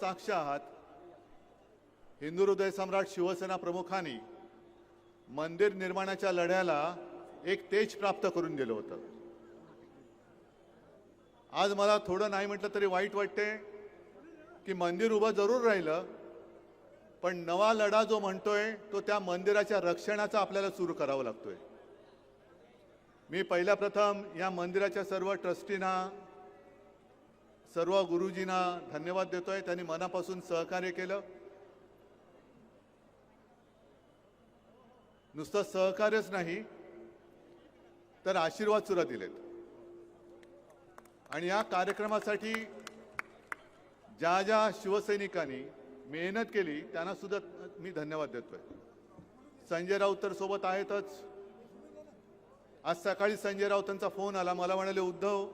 साक्ष आहात, हिंदू हृदय सम्राट शिवसेना प्रमुखांनी मंदिर निर्माणाच्या लढ्याला एक तेज प्राप्त करून दिलं होतं. आज मला थोडं नाही म्हटलं तरी वाईट वाटते की मंदिर उभं जरूर राहिलं, पण नवा लढा जो म्हणतोय तो त्या मंदिराच्या रक्षणाचा आपल्याला सुरू करावा लागतोय. मी पहिल्या प्रथम या मंदिराच्या सर्व ट्रस्टींना, सर्व गुरुजींना धन्यवाद देतोय. त्यांनी मनापासून सहकार्य केलं. नुसतं सहकार्यच नाही तर आशीर्वाद सुद्धा दिलेत. आणि या कार्यक्रमासाठी ज्या ज्या शिवसैनिकांनी मेहनत केली त्यांना सुद्धा मी धन्यवाद देतोय. संजय राऊत तर सोबत आहेतच. आज सकाळी संजय राऊतांचा फोन आला. मला म्हणाले, उद्धव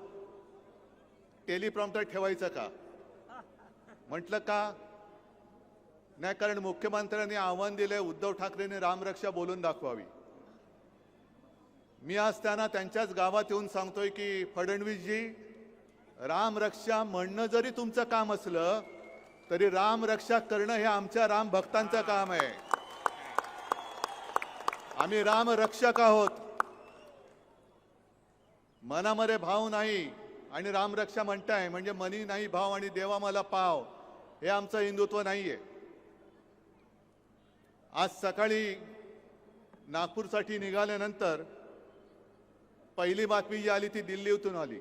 टेलिप्रॉम्प्टर ठेवायचं का? म्हटलं का नाही, कारण मुख्यमंत्र्यांनी आव्हान दिले उद्धव ठाकरेंनी रामरक्षा बोलून दाखवावी. मी आज त्यांना त्यांच्याच गावात येऊन सांगतोय की फडणवीसजी, रामरक्षा म्हणणं जरी तुमचं काम असलं तरी रामरक्षा करणं हे आमच्या राम भक्तांचं काम आहे. आम्ही रामरक्षक आहोत. मनामध्ये भाव नाही आणि रामरक्षा म्हणताय म्हणजे मनी नाही भाव आणि देवा मला पाव, हे आमचं हिंदुत्व नाहीये. आज सकाळी नागपूरसाठी निघाल्यानंतर पहिली बातमी जी आली ती दिल्लीतून आली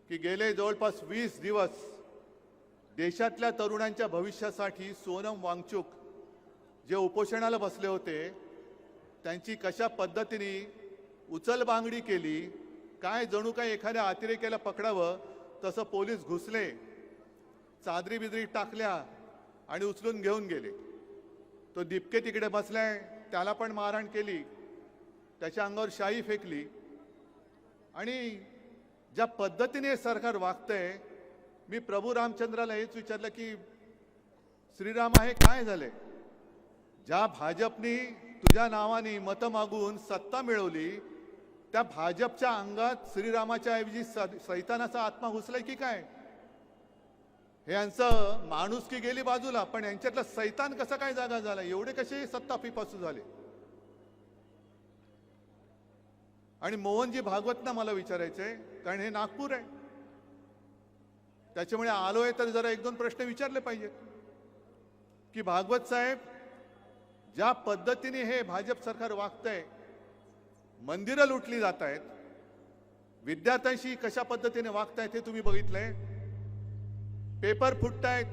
की गेले जवळपास 20 दिवस देशातल्या तरुणांच्या भविष्यासाठी सोनम वांगचुक जे उपोषणाला बसले होते त्यांची कशा पद्धतीने उचलबांगडी केली, काय जणू काय एखाद्या अतिरेक्याला पकडावं तसं पोलीस घुसले, चादरी बिदरी टाकल्या आणि उचलून घेऊन गेले. तो दिपके तिकडे बसलाय, त्याला पण मारहाण केली, त्याच्या अंगावर शाई फेकली. आणि ज्या पद्धतीने सरकार वागतंय, मी प्रभू रामचंद्राला हेच विचारलं की श्रीराम आहे काय झाले? ज्या भाजपनी तुझ्या नावाने मतं मागून सत्ता मिळवली त्या भाजपच्या अंगात श्रीरामाच्या ऐवजी सैतानाचा आत्मा घुसलाय की काय? हे यांचं माणुसकी गेली बाजूला, पण यांच्यातला सैतान कसा काय जागा झाला? एवढे कसे सत्ता पिपासू झाले? आणि मोहनजी भागवतना मला विचारायचंय, कारण हे नागपूर आहे, त्याच्यामुळे आलोय तर जरा 1-2 प्रश्न विचारले पाहिजेत की भागवत साहेब, ज्या पद्धतीने हे भाजप सरकार वागतंय, मंदिरं लुटली जात आहेत, विद्यार्थ्यांशी कशा पद्धतीने वागतायत हे तुम्ही बघितलंय. पेपर फुटतायत,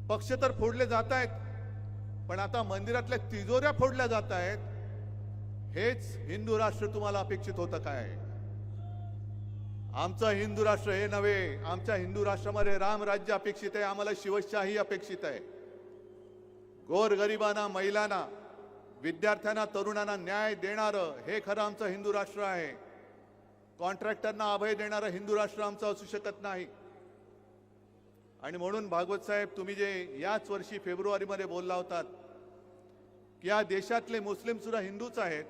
पक्ष तर फोडले जात आहेत, पण आता मंदिरातल्या तिजोऱ्या फोडल्या जात आहेत. हेच हिंदू राष्ट्र तुम्हाला अपेक्षित होतं काय? आमचं हिंदू राष्ट्र हे नव्हे. आमच्या हिंदू राष्ट्रामध्ये रामराज्य अपेक्षित आहे, आम्हाला शिवशाही अपेक्षित आहे. गोरगरिबांना, महिलांना, विद्यार्थ्यांना, तरुणांना न्याय देणारं हे खरं आमचं हिंदू राष्ट्र आहे. कॉन्ट्रॅक्टरना अभय देणारं हिंदू राष्ट्र आमचं असू शकत नाही. आणि म्हणून भागवत साहेब, तुम्ही जे याच वर्षी फेब्रुवारीमध्ये बोलला होतात की या देशातले मुस्लिम सुद्धा हिंदूच आहेत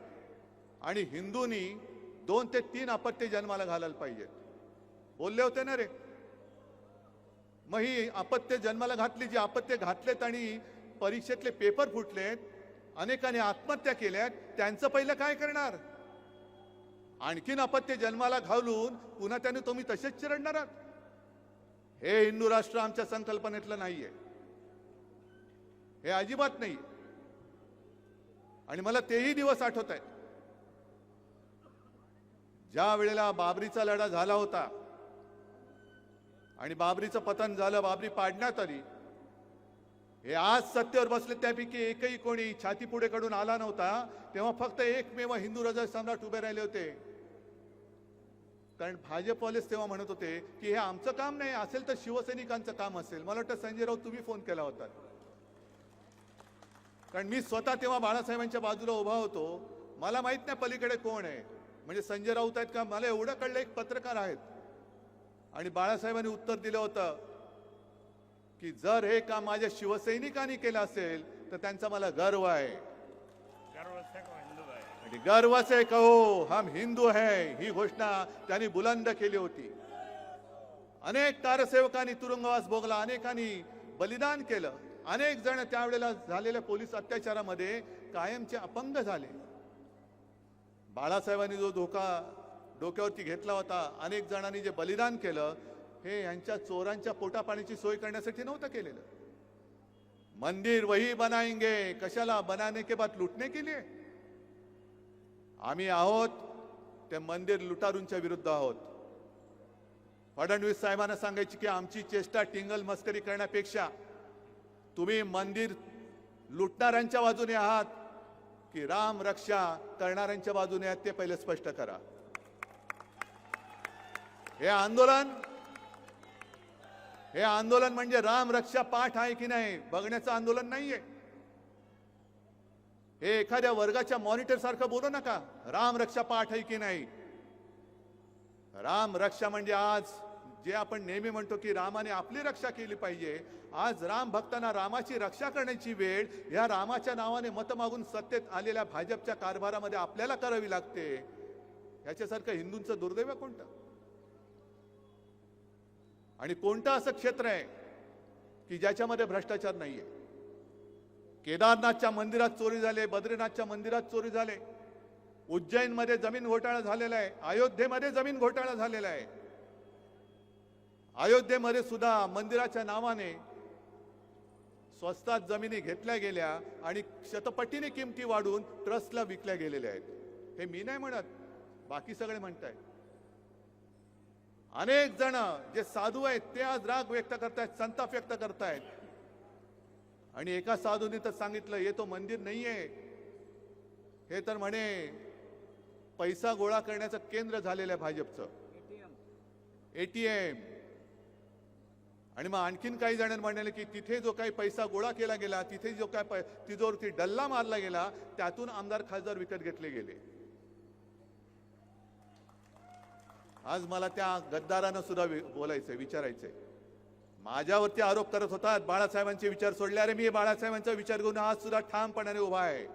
आणि हिंदूंनी 2 ते 3 अपत्ये जन्माला घालायला पाहिजेत, बोलले होते ना रे? मग ही अपत्ये जन्माला घातली, जी अपत्ये घातलेत आणि परीक्षेतले पेपर फुटलेत, अनेकांनी आत्महत्या केल्यात, त्यांचं पहिलं काय करणार? आणखीन अपत्ये जन्माला घालून पुन्हा त्याने तुम्ही तसेच चिरडणार आहात? हे हिंदू राष्ट्र आमच्या संकल्पनेतलं नाहीये, हे अजिबात नाही. आणि मला तेही दिवस आठवत आहेत ज्या वेळेला बाबरीचा लढा झाला होता आणि बाबरीचं पतन झालं, बाबरी पाडण्यात आली. हे आज सत्तेवर बसले त्यापैकी एकही कोणी छाती पुढे कडून आला नव्हता. तेव्हा फक्त एकमेव हिंदू हृदय सम्राट उभे राहिले होते, कारण भाजपवालेच तेव्हा म्हणत होते की हे आमचं काम नाही, असेल तर शिवसैनिकांचं काम असेल. मला वाटतं संजय राऊत तुम्ही फोन केला होता, कारण मी स्वतः तेव्हा बाळासाहेबांच्या बाजूला उभा होतो. मला माहित नाही पलीकडे कोण आहे, म्हणजे संजय राऊत आहेत का? मला एवढं कळलं एक पत्रकार आहेत. आणि बाळासाहेबांनी उत्तर दिलं होतं की जर हे काम माझ्या शिवसैनिकांनी केलं असेल तर त्यांचा मला गर्व आहे. गर्व से कहो हम हिंदू है, ही घोषणा त्यांनी बुलंद केली होती. अनेक कारसेवकांनी तुरुंगवास भोगला, अनेकांनी बलिदान केलं, अनेक जण त्यावेळेला झालेल्या पोलीस अत्याचारामध्ये कायमचे अपंग झाले. बाळासाहेबांनी जो धोका डोक्यावरती घेतला होता, अनेक जणांनी जे बलिदान केलं, हे यांच्या चोरांच्या पोटापाण्याची सोय करण्यासाठी नव्हतं केलेलं. मंदिर वही बनाएंगे, कशाला? बनाने के बाद लुटने के लिए. आम्ही आहोत ते मंदिर लुटारूंच्या विरुद्ध आहोत. फडणवीस साहेबांना सांगायची की आमची चेष्टा टिंगल मस्करी करण्यापेक्षा तुम्ही मंदिर लुटणाऱ्यांच्या बाजूने आहात की राम रक्षा करणाऱ्यांच्या बाजूने आहात ते पहिले स्पष्ट करा. हे आंदोलन म्हणजे राम रक्षा पाठ आहे की नाही बघण्याचं आंदोलन नाहीये. हे एखाद्या वर्गाच्या मॉनिटर सारखं बोलू नका. राम रक्षा पाठ आहे की नाही. राम रक्षा म्हणजे आज जे आपण नेहमी म्हणतो की रामाने आपली रक्षा केली पाहिजे, आज राम भक्तांना रामाची रक्षा करण्याची वेळ या रामाच्या नावाने मत मागून सत्तेत आलेल्या भाजपच्या कारभारामध्ये आपल्याला करावी लागते. याच्यासारखं हिंदूंचं दुर्दैव कोणतं? आणि कोणतं असं क्षेत्र आहे की ज्याच्यामध्ये भ्रष्टाचार नाहीये? केदारनाथच्या मंदिरात चोरी झाले, बद्रीनाथच्या मंदिरात चोरी झाले, उज्जैनमध्ये जमीन घोटाळा झालेला आहे, अयोध्येमध्ये जमीन घोटाळा झालेला आहे. अयोध्येमध्ये सुद्धा मंदिराच्या नावाने स्वस्तात जमिनी घेतल्या गेल्या आणि शतपटीने किमती वाढून ट्रस्टला विकल्या गेलेल्या आहेत. हे मी नाही म्हणत, बाकी सगळे म्हणतायत. अनेक जण जे साधू आहेत ते आज राग व्यक्त करतायत, संताप व्यक्त करतायत. आणि एका साधूने तर सांगितलं, हे तो मंदिर नाहीये, हे तर म्हणे पैसा गोळा करण्याचं केंद्र झालेलं आहे भाजपचं, एटीएम. आणि मग आणखीन काही जणांनी म्हणाले की तिथे जो काही पैसा गोळा केला गेला, तिथे जो काय तिजोरीवरती डल्ला मारला गेला, त्यातून आमदार खासदार विकत घेतले गेले. आज मला त्या गद्दारांना सुद्धा बोलायचंय, विचारायचंय. माझ्यावरती आरोप करत होतात बाळासाहेबांचे विचार सोडले. अरे मी बाळासाहेबांचा विचार घेऊन आज सुद्धा ठामपणाने उभा आहे.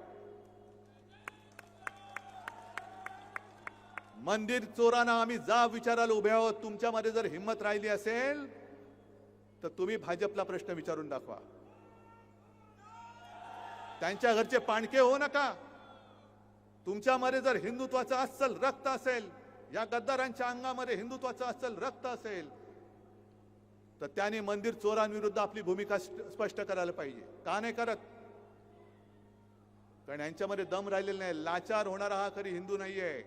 मंदिर चोरांना आम्ही जाब विचारायला उभे आहोत. तुमच्यामध्ये जर हिंमत राहिली असेल तर तुम्ही भाजपला प्रश्न विचारून दाखवा. त्यांच्या घरचे पाणके हो नका. तुमच्यामध्ये जर हिंदुत्वाचं अस्सल रक्त असेल, या गद्दारांच्या अंगामध्ये हिंदुत्वाचं अस्सल रक्त असेल, तर त्याने मंदिर चोरांविरुद्ध आपली भूमिका स्पष्ट करायला पाहिजे. का नाही करत? कारण यांच्यामध्ये दम राहिलेला नाही. लाचार होणारा हा खरी हिंदू नाहीये.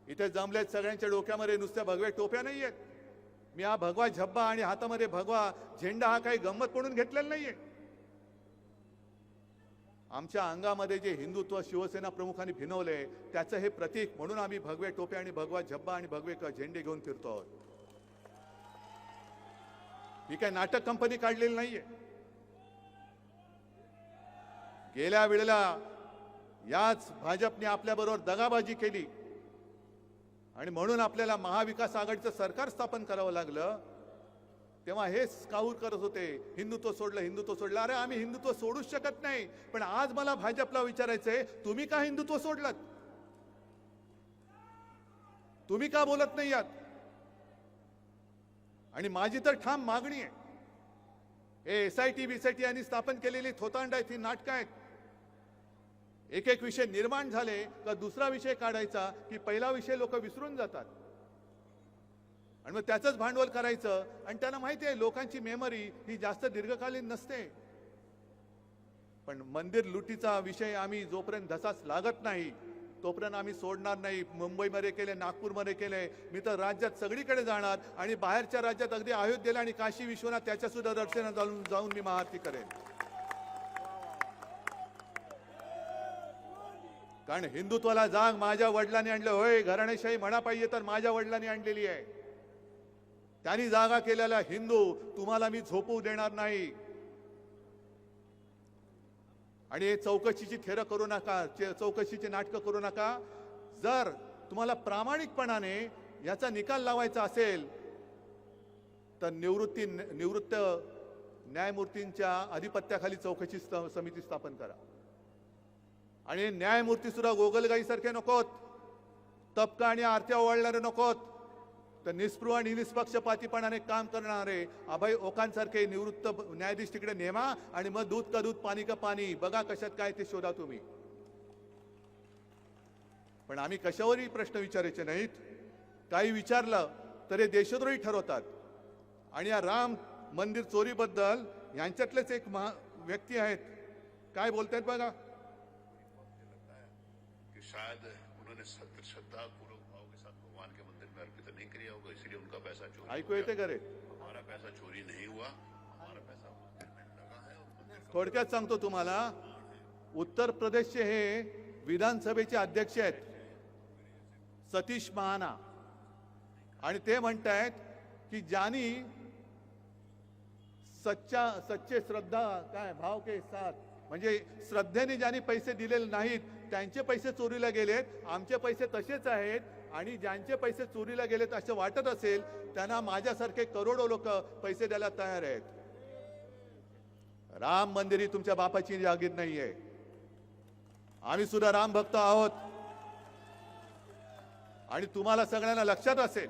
इथे जमलेत सगळ्यांच्या डोक्यामध्ये नुसत्या भगव्या टोप्या नाहीयेत. मी हा भगवा झब्बा आणि हातामध्ये भगवा झेंडा हा काही गंमत म्हणून घेतलेला नाहीये. आमच्या अंगामध्ये जे हिंदुत्व शिवसेना प्रमुखांनी भिनवले त्याचं हे प्रतीक म्हणून आम्ही भगवे टोप्या आणि भगवा झब्बा आणि भगवे झेंडे घेऊन फिरतो आहोत. ही काय नाटक कंपनी काढलेली नाहीये. गेल्या वेळेला याच भाजपने आपल्याबरोबर दगाबाजी केली आणि म्हणून आपल्याला महाविकास आघाडीचं सरकार स्थापन करावं लागलं. तेव्हा हेच काऊर करत होते, हिंदुत्व सोडलं, हिंदुत्व सोडलं. अरे आम्ही हिंदुत्व सोडूच शकत नाही. पण आज मला भाजपला विचारायचंय, तुम्ही का हिंदुत्व सोडलं? तुम्ही का बोलत नाही यात? आणि माझी तर ठाम मागणी आहे, हे एसआयटी बीसायटी यांनी स्थापन केलेली थोतांड आहेत, ही नाटकं आहेत. एक एक विषय निर्माण झाले का दुसरा विषय काढायचा की पहिला विषय लोक विसरून जातात आणि मग त्याचंच भांडवल करायचं. आणि त्यांना माहिती आहे लोकांची मेमरी ही जास्त दीर्घकालीन नसते. पण मंदिर लुटीचा विषय आम्ही जोपर्यंत धसाच लागत नाही तोपर्यंत आम्ही सोडणार नाही. मुंबईमध्ये केले, नागपूरमध्ये केले, मी तर राज्यात सगळीकडे जाणार आणि बाहेरच्या राज्यात अगदी अयोध्येला आणि काशी विश्वनाथ त्याच्या सुद्धा दर्शनात जाऊन मी महाआरती करेन. कारण हिंदुत्वाला जाग माझ्या वडिलांनी आणलं. होय, घराणेशाही म्हणा पाहिजे तर माझ्या वडिलांनी आणलेली आहे. त्यांनी जागा केलेला हिंदू तुम्हाला मी झोपू देणार नाही. आणि चौकशीची थेरं करू नका, चौकशीची नाटकं करू नका. जर तुम्हाला प्रामाणिकपणाने याचा निकाल लावायचा असेल तर निवृत्त न्यायमूर्तींच्या अधिपत्याखाली चौकशी समिती स्थापन करा. आणि न्यायमूर्ती सुद्धा गोगलगाई सारखे नकोत, तपका आणि आरत्या ओवाळणारे नकोत. तर निस्पृह आणि निष्पक्षपातीपणाने काम करणारे अभय ओकांसारखे निवृत्त न्यायाधीश तिकडे नेमा आणि मग दूध का दूध पाणी का पाणी बघा कशात काय ते शोधा तुम्ही. पण आम्ही कशावरही प्रश्न विचारायचे नाहीत. काही विचारलं तर हे देशद्रोही ठरवतात. आणि या राम मंदिर चोरीबद्दल यांच्यातलेच एक व्यक्ती आहेत, काय बोलतायत बघा. कि शायद उन्होंने श्रद्धा पूर्वक भाव के साथ भगवान के मंदिर में अर्पित नहीं किया होगा, इसलिए उनका पैसा चोरी ऐकू येते का रे? हमारा पैसा चोरी नहीं हुआ, हमारा पैसा मंदिर में लगा है. और थोडक्यात सांगतो तुम्हाला, उत्तर प्रदेशचे हे विधानसभेचे अध्यक्ष आहेत सतीश महाना, आणि ते म्हणतायत की ज्यांनी सच्चे श्रद्धा काय भाव के साथ म्हणजे श्रद्धेने ज्यांनी पैसे दिलेले नाहीत त्यांचे पैसे चोरीला गेलेत, आमचे पैसे तसेच आहेत. आणि ज्यांचे पैसे चोरीला गेलेत असं वाटत असेल त्यांना माझ्यासारखे करोडो लोक पैसे द्यायला तयार आहेत. राम मंदिर ही तुमच्या बापाची जागीर नाहीये. आम्ही सुद्धा राम भक्त आहोत. आणि तुम्हाला सगळ्यांना लक्षात असेल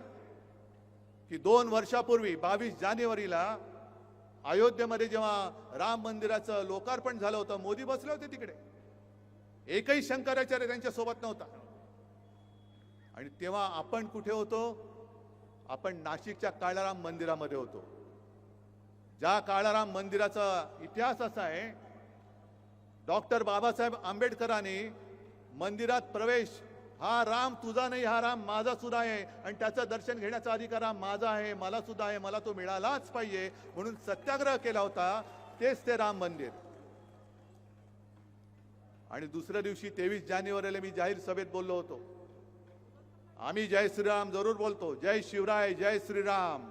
की 2 वर्षापूर्वी 22 जानेवारीला अयोध्येमध्ये जेव्हा राम मंदिराचं लोकार्पण झालं होतं, मोदी बसले होते तिकडे. एकही शंकराचार्य त्यांच्या सोबत नव्हता. आणि तेव्हा आपण कुठे होतो? आपण नाशिकच्या काळाराम मंदिरामध्ये होतो. ज्या काळाराम मंदिराचा इतिहास असा आहे, डॉक्टर बाबासाहेब आंबेडकरांनी मंदिरात प्रवेश, हा राम तुझा नाही, हा राम माझा सुद्धा आहे आणि त्याचं दर्शन घेण्याचा अधिकार हा माझा आहे, मला सुद्धा आहे, मला तो मिळालाच पाहिजे म्हणून सत्याग्रह केला होता. तेच ते राम मंदिर. आणि दुसऱ्या दिवशी 23 जानेवारीला मी जाहीर सभेत बोललो होतो, आम्ही जय श्रीराम जरूर बोलतो, जय शिवराय जय श्रीराम,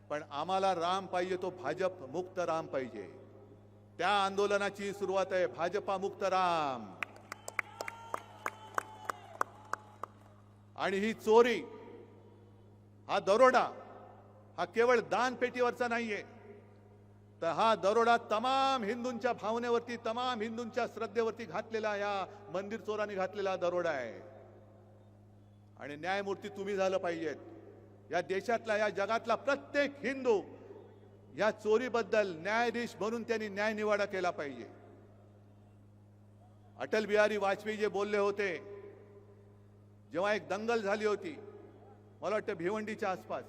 पण आम्हाला राम पाहिजे तो भाजप मुक्त राम पाहिजे. त्या आंदोलनाची सुरुवात आहे भाजपा मुक्त राम. आणि ही चोरी, हा दरोडा हा केवळ दानपेटीवरचा नाहीये, तर हा दरोडा तमाम हिंदूंच्या भावनेवरती, तमाम हिंदूंच्या श्रद्धेवरती घातलेला या मंदिर चोरांनी घातलेला दरोडा आहे. आणि न्यायमूर्ती तुम्ही झालं पाहिजेत. या देशातला, या जगातला प्रत्येक हिंदू या चोरीबद्दल न्यायाधीश म्हणून त्यांनी न्याय निवाडा केला पाहिजे. अटल बिहारी वाजपेयी जे बोलले होते, जेव्हा एक दंगल झाली होती, मला वाटतं भिवंडीच्या आसपास,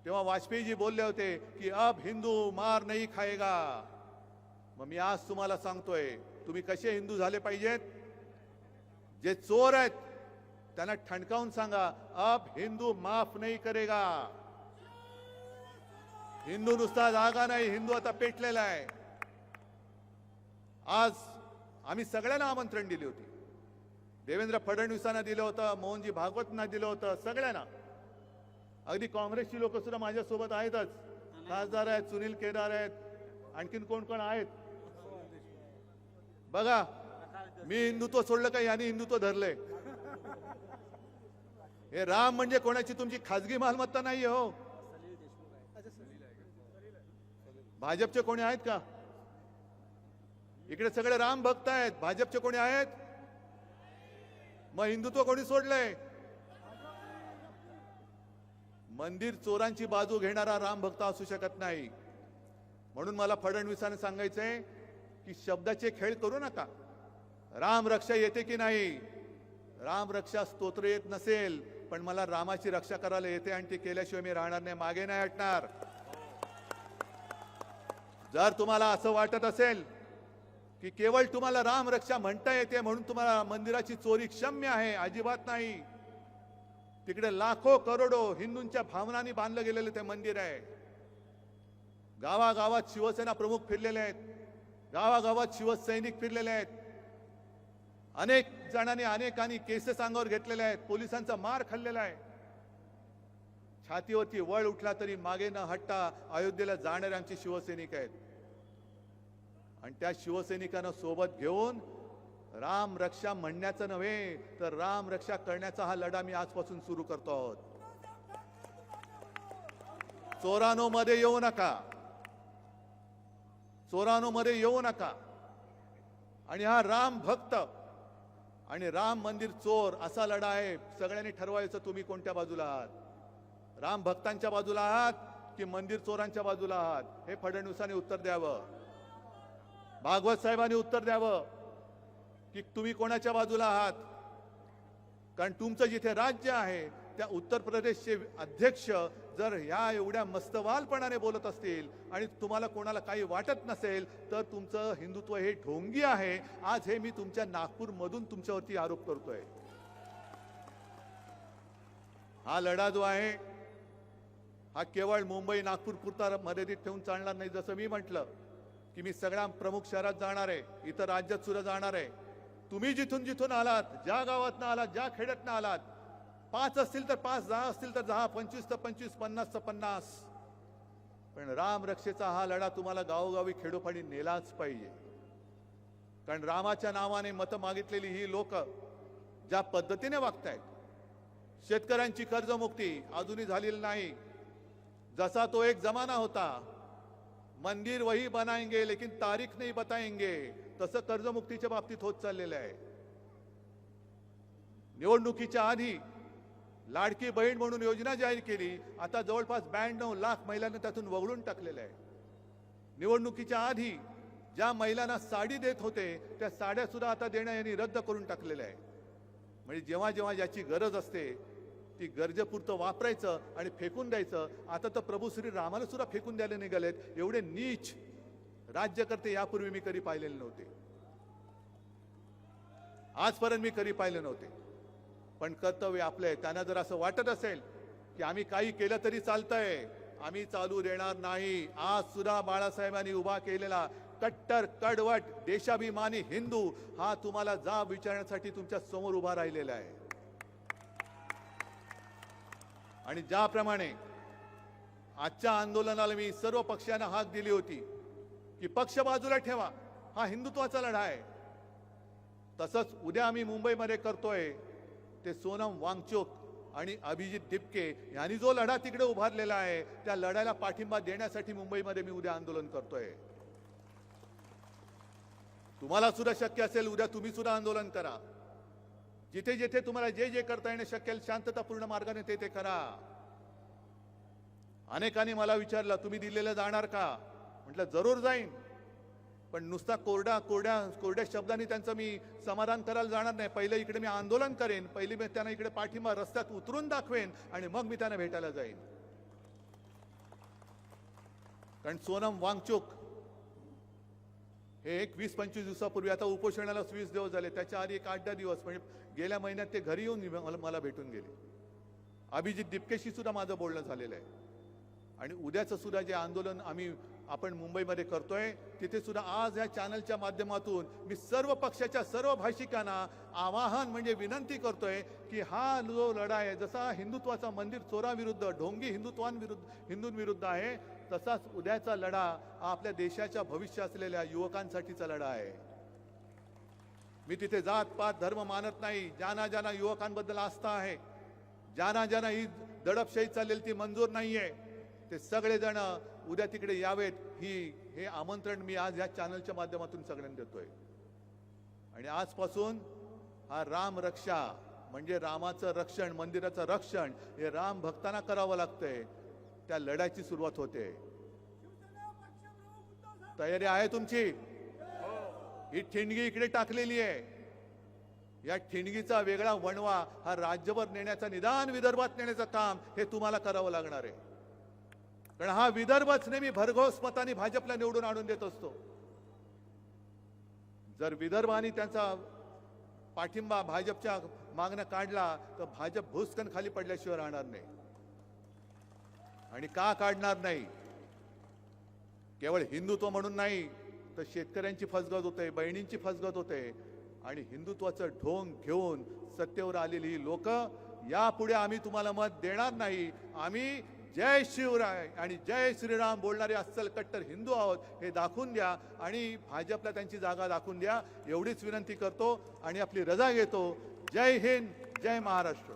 तेव्हा वाजपेयीजी बोलले होते की अब हिंदू मार नहीं खाएगा. मग मी आज तुम्हाला सांगतोय, तुम्ही कसे हिंदू झाले पाहिजेत? जे चोर आहेत त्यांना ठणकावून सांगा, अब हिंदू माफ नहीं करेगा. हिंदू नुसता जागा नाही, हिंदू आता पेटलेला आहे. आज आम्ही सगळ्यांना आमंत्रण दिले होते. देवेंद्र फडणवीसांना दिलं होतं, मोहनजी भागवतांना दिलं होतं, सगळ्यांना. अगदी काँग्रेसची लोक सुद्धा माझ्यासोबत आहेतच. खासदार आहेत, सुनील केदार आहेत, आणखीन कोण कोण आहेत बघा. मी हिंदुत्व सोडलं का यांनी हिंदुत्व धरलंय? हे राम म्हणजे कोणाची तुमची खाजगी मालमत्ता नाहीये हो. भाजपचे कोणी आहेत का इकडे? सगळे राम भक्त आहेत. भाजपचे कोणी आहेत? मग हिंदुत्व कोणी सोडलंय? मंदिर चोरांची बाजू घेणारा राम भक्त असू शकत नाही. म्हणून मला फडणवीसांना सांगायचंय की शब्दाचे खेळ करू नका. राम रक्षा येते की नाही? राम रक्षा स्तोत्र येत नसेल, पण मला रामाची रक्षा करायला येते आणि ते केल्याशिवाय मी राहणार नाही, मागे नाही हटणार. जर तुम्हाला असं वाटत असेल की केवळ तुम्हाला राम रक्षा म्हणता येते म्हणून तुम्हाला मंदिराची चोरी क्षम्य आहे, अजिबात नाही. तिकडे लाखो करोडो हिंदूंच्या भावनांनी बांधलं गेलेलं ते मंदिर आहे. गावागावात शिवसेना प्रमुख फिरलेले आहेत, गावागावात शिवसैनिक फिरलेले आहेत. अनेक जणांनी अनेकांनी केसेस अंगावर घेतलेले आहेत, पोलिसांचा मार खाल्लेला आहे. छातीवरती वळ उठला तरी मागे न हटता अयोध्येला जाणारे आमचे शिवसैनिक आहेत. आणि त्या शिवसैनिकांना सोबत घेऊन राम रक्षा म्हणण्याचं नव्हे तर राम रक्षा करण्याचा हा लढा मी आजपासून सुरू करतो आहोत. चोरानो मध्ये येऊ नका, चोरानो मध्ये येऊ नका. आणि हा राम भक्त आणि राम मंदिर चोर असा लढा आहे. सगळ्यांनी ठरवायचं तुम्ही कोणत्या बाजूला आहात. राम भक्तांच्या बाजूला आहात की मंदिर चोरांच्या बाजूला आहात. हे फडणवीसांनी उत्तर द्यावं. भागवत साहेबांनी उत्तर द्यावं की तुम्ही कोणाच्या बाजूला आहात. कारण तुमचं जिथे राज्य आहे त्या उत्तर प्रदेशचे अध्यक्ष जर ह्या एवढ्या मस्तवालपणाने बोलत असतील आणि तुम्हाला कोणाला काही वाटत नसेल तर तुमचं हिंदुत्व हे ढोंगी आहे. आज हे मी तुमच्या नागपूरमधून तुमच्यावरती आरोप करतोय. हा लढा जो आहे हा केवळ मुंबई नागपूर पुरता मर्यादित ठेवून चालणार नाही. जसं मी म्हटलं की मी सगळ्या प्रमुख शहरात जाणार आहे, इतर राज्यात सुद्धा जाणार आहे. तुम्ही जिथून जिथून आलात, ज्या गावातनं आलात, ज्या खेड्यातनं आलात, 5 असतील तर 5, 10 असतील तर 10, 25 तर 25, 50 तर 50, पण राम रक्षेचा हा लढा तुम्हाला गावोगावी खेडोपाडी नेलाच पाहिजे. कारण रामाच्या नावाने मतं मागितलेली ही लोक ज्या पद्धतीने वागतायत, शेतकऱ्यांची कर्जमुक्ती अजूनही झालेली नाही. जसा तो एक जमाना होता, मंदिर वही बनाएंगे लेकिन तारीख नहीं बताएंगे, तसं कर्जमुक्तीच्या बाबतीत होत चाललेलं आहे. निवडणुकीच्या आधी लाडकी बहीण म्हणून योजना जाहीर केली, आता जवळपास 92 लाख महिलांना त्यातून वगळून टाकलेलं आहे. निवडणुकीच्या आधी ज्या महिलांना साडी देत होते त्या साड्या सुद्धा आता देणं यांनी रद्द करून टाकलेलं आहे. म्हणजे जेव्हा जेव्हा ज्याची गरज असते ती गरजेपुरतं वापरायचं आणि फेकून द्यायचं. आता तर प्रभू श्री रामाला सुद्धा फेकून द्यायला निघालेत. एवढे नीच राज्यकर्ते यापूर्वी मी कधी पाहिलेले नव्हते, आजपर्यंत मी कधी पाहिले नव्हते. पण कर्तव्य आपलं आहे. त्यांना जर असं वाटत असेल की आम्ही काही केलं तरी चालतंय, आम्ही चालू देणार नाही. आज सुद्धा बाळासाहेबांनी उभा केलेला कट्टर कडवट देशाभिमानी हिंदू हा तुम्हाला जाब विचारण्यासाठी तुमच्या समोर उभा राहिलेला आहे. आणि ज्याप्रमाणे आजच्या आंदोलनाला मी सर्व पक्षांना हाक दिली होती की पक्ष बाजूला ठेवा, हा हिंदुत्वाचा लढा आहे, तसंच उद्या आम्ही मुंबईमध्ये करतोय ते सोनम वांगचुक आणि अभिजित दिपके यांनी जो लढा तिकडे उभारलेला आहे त्या लढ्याला पाठिंबा देण्यासाठी मुंबईमध्ये मी उद्या आंदोलन करतोय. तुम्हाला सुद्धा शक्य असेल उद्या तुम्ही सुद्धा आंदोलन करा. जिथे जिथे तुम्हाला जे जे करता येणं शक्य आहे शांततापूर्ण मार्गाने ते ते करा. अनेकांनी मला विचारलं तुम्ही दिल्लीला जाणार का. म्हटलं जरूर जाईन, पण नुसता कोरड्या शब्दांनी त्यांचं मी समाधान करायला जाणार नाही. पहिले इकडे मी आंदोलन करेन, पहिले मी त्यांना इकडे पाठिंबा रस्त्यात उतरून दाखवेन आणि मग मी त्यांना भेटायला जाईन. कारण सोनम वांगचुक हे 20-25 दिवसापूर्वी, आता उपोषणाला 20 दिवस झाले, त्याच्या आधी 8-10 दिवस म्हणजे गेल्या महिन्यात ते घरी येऊन मला भेटून गेले. अभिजित दिपकेशी सुद्धा माझं बोलणं झालेलं आहे. आणि उद्याचं सुद्धा जे आंदोलन आपण मुंबईमध्ये करतोय तिथे सुद्धा आज या चॅनलच्या माध्यमातून मी सर्व पक्षाच्या सर्व भाषिकांना आवाहन म्हणजे विनंती करतोय की हा जो लढा आहे, जसा हिंदुत्वाचा मंदिर चोराविरुद्ध ढोंगी हिंदूंविरुद्ध आहे, तसाच उद्याचा लढा हा आपल्या देशाच्या भविष्य असलेल्या युवकांसाठीचा लढा आहे. मी तिथे जात पात धर्म मानत नाही. ज्यांना युवकांबद्दल आस्था आहे, ज्यांना ही दडपशाही चाललेली ती मंजूर नाहीये, ते सगळेजण उद्या तिकडे यावेत. हे आमंत्रण मी आज या चॅनलच्या माध्यमातून सगळ्यांना देतोय. आणि आजपासून हा राम रक्षा म्हणजे रामाचं रक्षण, मंदिराचं रक्षण हे राम भक्तांना करावं लागतंय. त्या लढ्याची सुरुवात होते. तयारी आहे तुमची. ही ठिणगी इकडे टाकलेली आहे. या ठिणगीचा वेगळा वणवा हा राज्यभर नेण्याचा, निदान विदर्भात नेण्याचं काम हे तुम्हाला करावं लागणार आहे. कारण हा विदर्भच नेहमी भरघोस मताने भाजपला निवडून आणून देत असतो. जर विदर्भाने त्यांचा पाठिंबा भाजपच्या मागणं काढला तर भाजप भुसकन खाली पडल्याशिवाय राहणार नाही. आणि का काढणार नाही, केवळ हिंदुत्व म्हणून नाही तर शेतकऱ्यांची फसगत होते, बहिणींची फसगत होते. आणि हिंदुत्वाचं ढोंग घेऊन सत्तेवर आलेली ही लोक, यापुढे आम्ही तुम्हाला मत देणार नाही. आम्ही जय शिवराय आणि जय श्रीराम बोलणारे अस्सल कट्टर हिंदू आहोत हे दाखवून द्या आणि भाजपला त्यांची जागा दाखवून द्या. एवढीच विनंती करतो आणि आपली रजा घेतो. जय हिंद, जय महाराष्ट्र.